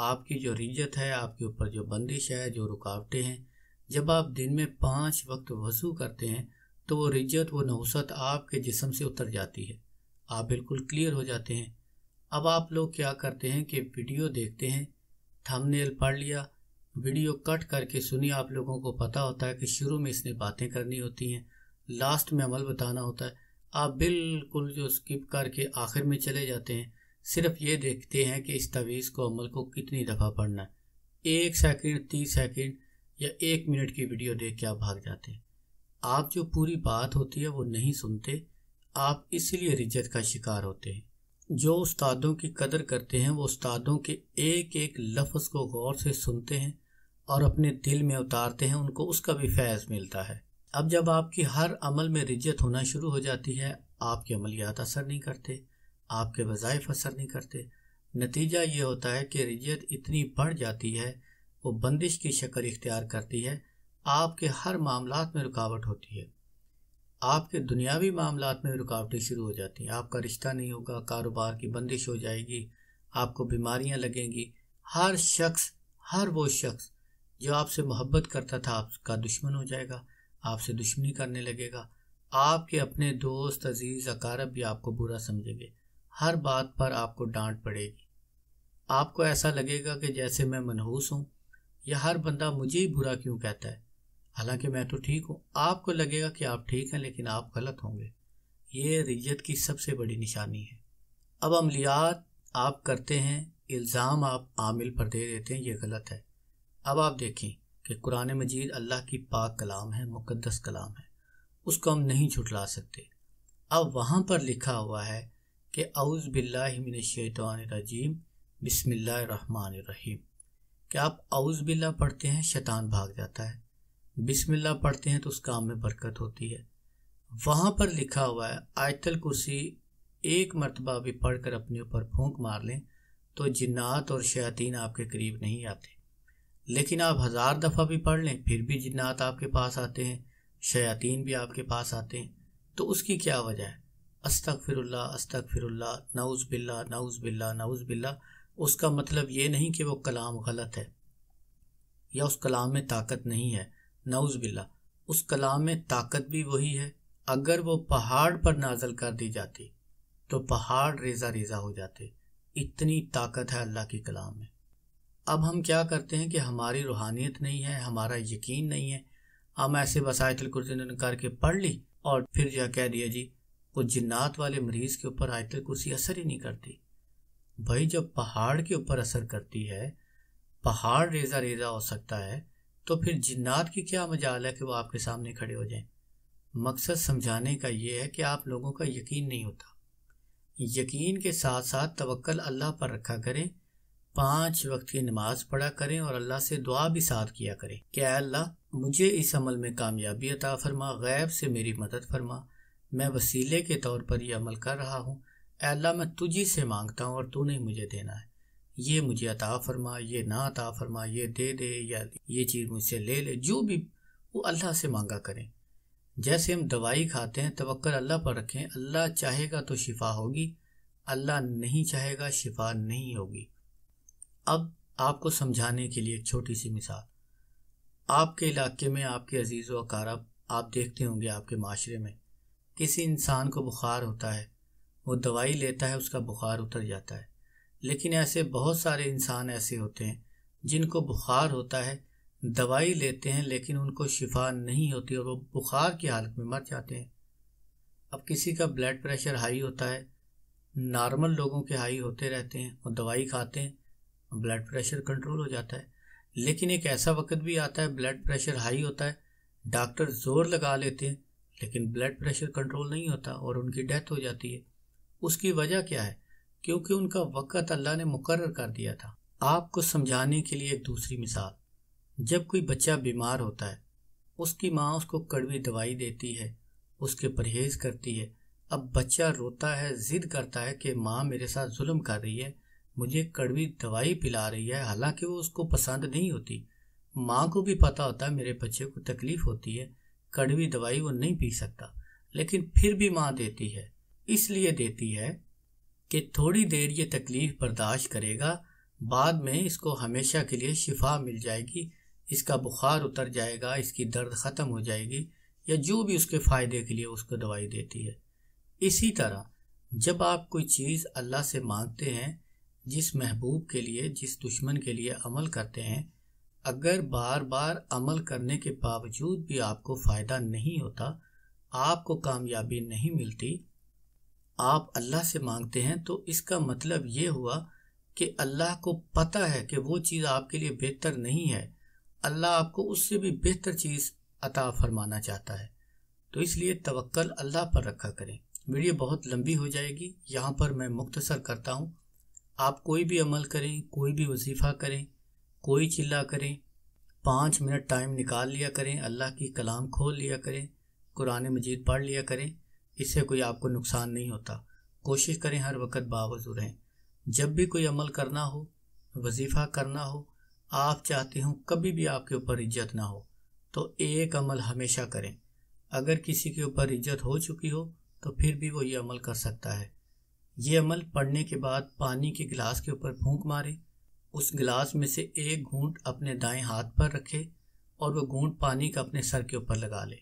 آپ کی جو رجت ہے، آپ کے اوپر جو بندش ہے، جو رکاوٹیں ہیں، جب آپ دن میں 5 وقت وضو کرتے ہیں تو وہ رجت، وہ نحوست آپ کے جسم سے اتر جاتی ہے، آپ بالکل کلیئر ہو جاتے ہیں۔ اب آپ لوگ کیا کرتے ہیں کہ ویڈیو دیکھتے ہیں، تھمبنیل پڑھ لیا، ویڈیو کٹ کر کے سنی، آپ لوگوں کو پتہ ہوتا ہے کہ شروع میں اس نے باتیں کرنی ہوتی ہیں، لاسٹ میں عمل بتانا ہوتا ہے، آپ بالکل جو سکپ کر کے آخر میں چلے جاتے ہیں، صرف یہ دیکھتے ہیں کہ اس تعویذ کو عمل کو کتنی دفعہ پڑھنا ہے۔ 1 سیکنڈ، 30 سیکنڈ یا 1 منٹ کی ویڈیو دیکھ کے آپ بھاگ جاتے ہیں۔ آپ جو پوری بات ہوتی ہے وہ نہیں سنتے، آپ اس لیے رجت کا شکار ہوتے ہیں۔ جو استادوں کی قدر کرتے ہیں وہ استادوں کے ایک ایک لفظ کو غور سے سنتے ہیں اور اپنے دل میں اتارتے ہیں، ان کو اس کا بھی فیض ملتا ہے۔ اب جب آپ کی ہر عمل میں رجت ہونا شروع ہو جاتی ہے، آپ کے عملیات اثر نہیں کرتے، آپ کے وظائف اثر نہیں کرتے، نتیجہ یہ ہوتا ہے کہ رجت اتنی بڑھ جاتی ہے، وہ بندش کی شکل اختیار کرتی ہے، آپ کے ہر معاملات میں رکاوٹ ہوتی ہے، آپ کے دنیاوی معاملات میں رکاوٹیں شروع ہو جاتی ہیں، آپ کا رشتہ نہیں ہوگا، کاروبار کی بندش ہو جائے گی، آپ کو بیماریاں لگیں گی، ہر وہ شخص جو آپ سے محبت کرتا تھا آپ کا دشمن ہو جائے گا، آپ سے دشمنی کرنے لگے گا، آپ کے اپنے دوست، عزیز، اقارب بھی آپ کو برا سمجھیں گے، ہر بات پر آپ کو ڈانٹ پڑے گی، آپ کو ایسا لگے گا کہ جیسے میں منحوس ہوں، یا ہر بندہ مجھے ہی برا کیوں کہتا ہے، حالانکہ میں تو ٹھیک ہوں۔ آپ کو لگے گا کہ آپ ٹھیک ہیں لیکن آپ غلط ہوں گے۔ یہ رجت کی سب سے بڑی نشانی ہے۔ اب عملیات آپ کرتے ہیں، الزام آپ عامل پر دے دیتے ہیں، یہ غلط ہے۔ اب آپ دیکھیں کہ قرآن مجید اللہ کی پاک کلام ہے، مقدس کلام ہے، اس کو ہم نہیں جھٹلا سکتے۔ اب وہاں پر لکھا ہوا ہے کہ اعوذ باللہ من الشیطان الرجیم بسم اللہ الرحمن الرحیم، کہ آپ اعوذ باللہ پڑھتے ہیں شیطان بھاگ جاتا ہے، بسم اللہ پڑھتے ہیں تو اس کام میں برکت ہوتی ہے۔ وہاں پر لکھا ہوا ہے آیت الکرسی 1 مرتبہ بھی پڑھ کر اپنے اوپر پھونک مار لیں تو جنات اور شیاطین آپ کے قریب نہیں آتے، لیکن آپ 1000 دفعہ بھی پڑھ لیں پھر بھی جنات آپ کے پاس آتے ہیں، شیاطین بھی آپ کے پاس آتے ہیں۔ تو اس کی کیا وجہ ہے؟ استغفر اللہ، استغفر اللہ، نعوذ باللہ، نعوذ باللہ، نعوذ باللہ۔ اس کا مطلب یہ نہیں کہ وہ کلام غلط ہے یا اس کلام میں طاقت نہیں ہے، نعوذ باللہ، اس کلام میں طاقت بھی وہی ہے۔ اگر وہ پہاڑ پر نازل کر دی جاتی تو پہاڑ ریزہ ریزہ ہو جاتے، اتنی طاقت ہے اللہ کے کلام میں۔ اب ہم کیا کرتے ہیں کہ ہماری روحانیت نہیں ہے، ہمارا یقین نہیں ہے، ہم ایسے بس آیت الکرسی نے کر کے پڑھ لی اور پھر جو کہہ دیا جی وہ جنات والے مریض کے اوپر آیت الکرسی اثر ہی نہیں کرتی۔ بھائی جب پہاڑ کے اوپر اثر کرتی ہے، پہاڑ ریزہ ریزہ ہو سکتا ہے، تو پھر جنات کی کیا مجال ہے کہ وہ آپ کے سامنے کھڑے ہو جائیں؟ مقصد سمجھانے کا یہ ہے کہ آپ لوگوں کا یقین نہیں ہوتا۔ یقین کے ساتھ ساتھ توکل اللہ پر رکھا کریں، 5 وقت کی نماز پڑھا کریں اور اللہ سے دعا بھی ساتھ کیا کریں کہ اے اللہ مجھے اس عمل میں کامیابی عطا فرما، غیب سے میری مدد فرما، میں وسیلے کے طور پر یہ عمل کر رہا ہوں، اے اللہ میں تجھی سے مانگتا ہوں اور تو نے مجھے دینا ہے، یہ مجھے عطا فرما، یہ نہ عطا فرما، یہ دے دے یا یہ چیز مجھ سے لے لے، جو بھی وہ اللہ سے مانگا کریں۔ جیسے ہم دوائی کھاتے ہیں، توکل اللہ پر رکھیں، اللہ چاہے گا تو شفا ہوگی، اللہ نہیں چاہے گا شفا نہیں ہوگی۔ اب آپ کو سمجھانے کے لیے ایک چھوٹی سی مثال، آپ کے علاقے میں آپ کے عزیز و اقارب، آپ دیکھتے ہوں گے آپ کے معاشرے میں کسی انسان کو بخار ہوتا ہے، وہ دوائی لیتا ہے، اس کا بخار اتر جاتا ہے، لیکن ایسے بہت سارے انسان ایسے ہوتے ہیں جن کو بخار ہوتا ہے، دوائی لیتے ہیں لیکن ان کو شفا نہیں ہوتی اور وہ بخار کی حالت میں مر جاتے ہیں۔ اب کسی کا بلڈ پریشر ہائی ہوتا ہے، نارمل لوگوں کے ہائی ہوتے رہتے ہیں، وہ دوائی کھاتے ہیں، بلڈ پریشر کنٹرول ہو جاتا ہے، لیکن ایک ایسا وقت بھی آتا ہے بلڈ پریشر ہائی ہوتا ہے، ڈاکٹر زور لگا لیتے ہیں لیکن بلڈ پریشر کنٹرول نہیں ہوتا اور ان کی ڈیتھ ہو جاتی ہے۔ اس کی وجہ کیا ہے؟ کیونکہ ان کا وقت اللہ نے مقرر کر دیا تھا۔ آپ کو سمجھانے کے لیے ایک دوسری مثال، جب کوئی بچہ بیمار ہوتا ہے، اس کی ماں اس کو کڑوی دوائی دیتی ہے، اس کے پرہیز کرتی ہے، اب بچہ روتا ہے، ضد کرتا ہے کہ ماں میرے ساتھ ظلم کر رہی ہے، مجھے کڑوی دوائی پلا رہی ہے، حالانکہ وہ اس کو پسند نہیں ہوتی، ماں کو بھی پتا ہوتا ہے میرے بچے کو تکلیف ہوتی ہے، کڑوی دوائی وہ نہیں پی سکتا، لیکن پھر بھی ماں دیتی ہے، اس لیے دیتی ہے کہ تھوڑی دیر یہ تکلیف برداشت کرے گا، بعد میں اس کو ہمیشہ کے لیے شفا مل جائے گی، اس کا بخار اتر جائے گا، اس کی درد ختم ہو جائے گی، یا جو بھی اس کے فائدے کے لیے اس کو دوائی دیتی ہے۔ اسی طرح جب آپ کوئی چیز اللہ سے مانگتے ہیں، جس محبوب کے لیے، جس دشمن کے لیے عمل کرتے ہیں، اگر بار بار عمل کرنے کے باوجود بھی آپ کو فائدہ نہیں ہوتا، آپ کو کامیابی نہیں ملتی، آپ اللہ سے مانگتے ہیں، تو اس کا مطلب یہ ہوا کہ اللہ کو پتہ ہے کہ وہ چیز آپ کے لیے بہتر نہیں ہے، اللہ آپ کو اس سے بھی بہتر چیز عطا فرمانا چاہتا ہے۔ تو اس لیے توکل اللہ پر رکھا کریں۔ ویڈیو بہت لمبی ہو جائے گی، یہاں پر میں مختصر کرتا ہوں۔ آپ کوئی بھی عمل کریں، کوئی بھی وظیفہ کریں، کوئی چلا کریں، 5 منٹ ٹائم نکال لیا کریں، اللہ کی کلام کھول لیا کریں، قرآن مجید پڑھ لیا کریں، اس سے کوئی آپ کو نقصان نہیں ہوتا۔ کوشش کریں ہر وقت باوضو رہیں۔ جب بھی کوئی عمل کرنا ہو، وظیفہ کرنا ہو، آپ چاہتے ہوں کبھی بھی آپ کے اوپر عزت نہ ہو، تو ایک عمل ہمیشہ کریں۔ اگر کسی کے اوپر عزت ہو چکی ہو تو پھر بھی وہ یہ عمل کر سکتا ہے۔ یہ عمل پڑھنے کے بعد پانی کے گلاس کے اوپر پھونک مارے، اس گلاس میں سے ایک گھونٹ اپنے دائیں ہاتھ پر رکھے اور وہ گھونٹ پانی کا اپنے سر کے اوپر لگا لے،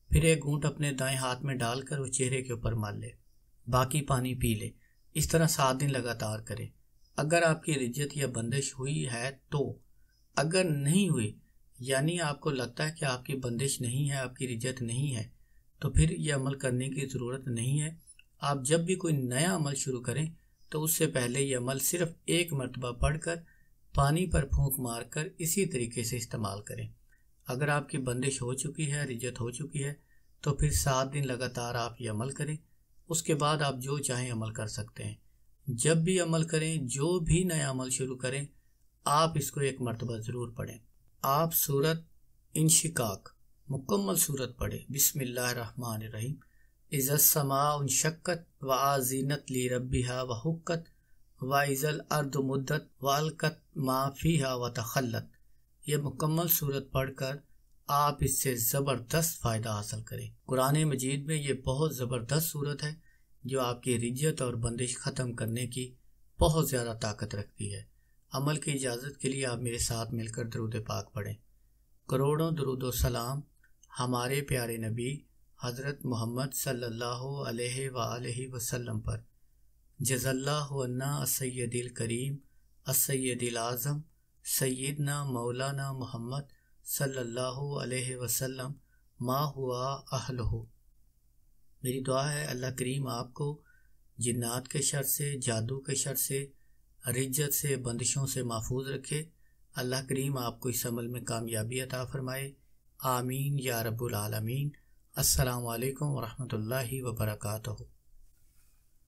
پھر ایک گھونٹ اپنے دائیں ہاتھ میں ڈال کر وہ چہرے کے اوپر مال لے، باقی پانی پی لے۔ اس طرح 7 دن لگاتار کرے۔ اگر آپ کی رجت یا بندش ہوئی ہے تو، اگر نہیں ہوئی یعنی آپ کو لگتا ہے کہ آپ کی بندش نہیں ہے، آپ کی رجت نہیں ہے، تو پھر یہ عمل کرنے کی ضرورت نہیں ہے۔ آپ جب بھی کوئی نیا عمل شروع کریں تو اس سے پہلے یہ عمل صرف ایک مرتبہ پڑھ کر پانی پر پھونک مار کر اسی طریقے سے استعمال کریں۔ اگر آپ کی بندش ہو چکی ہے، رجت ہو چکی ہے، تو پھر 7 دن لگاتار آپ یہ عمل کریں۔ اس کے بعد آپ جو چاہیں عمل کر سکتے ہیں۔ جب بھی عمل کریں، جو بھی نیا عمل شروع کریں، آپ اس کو ایک مرتبہ ضرور پڑھیں۔ آپ سورت انشقاق مکمل سورت پڑھیں۔ بسم اللہ الرحمن الرحیم۔ اذا السماء انشقت وآذنت لربها وحقت واذا الارض مدت والقت ما فيها وتخلت۔ یہ مکمل سورت پڑھ کر آپ اس سے زبردست فائدہ حاصل کریں۔ قرآن مجید میں یہ بہت زبردست سورت ہے جو آپ کی رجت اور بندش ختم کرنے کی بہت زیادہ طاقت رکھتی ہے۔ عمل کی اجازت کے لیے آپ میرے ساتھ مل کر درود پاک پڑھیں۔ کروڑوں درود و سلام ہمارے پیارے نبی حضرت محمد صلی اللہ علیہ وآلہ وسلم پر۔ جزا اللہ عنا السید الکریم السید الاعظم سیدنا مولانا محمد صلی اللہ علیہ وسلم ما ہوا اہلہ۔ میری دعا ہے اللہ کریم آپ کو جنات کے شر سے، جادو کے شر سے، رجت سے، بندشوں سے محفوظ رکھے۔ اللہ کریم آپ کو اس عمل میں کامیابی عطا فرمائے۔ آمین یا رب العالمین۔ السلام علیکم ورحمۃ اللہ وبرکاتہ۔